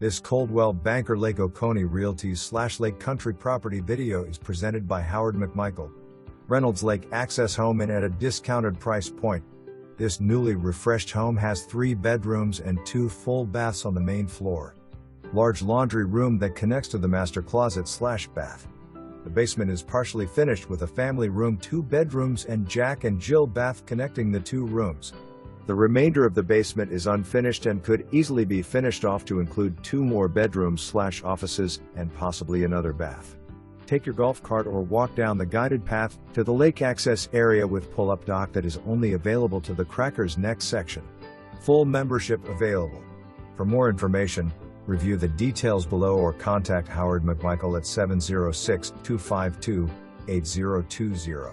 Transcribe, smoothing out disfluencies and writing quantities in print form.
This Coldwell Banker Lake Oconee Realty/Lake Country property video is presented by McMichael. Reynolds Lake Access Home in at a discounted price point. This newly refreshed home has 3 bedrooms and 2 full baths on the main floor. Large laundry room that connects to the master closet/bath. The basement is partially finished with a family room, 2 bedrooms and Jack and Jill bath connecting the 2 rooms. The remainder of the basement is unfinished and could easily be finished off to include 2 more bedrooms/offices and possibly another bath. Take your golf cart or walk down the guided path to the lake access area with pull-up dock that is only available to the Crackers Neck section. Full membership available. For more information, review the details below or contact McMichael at 706-252-8020.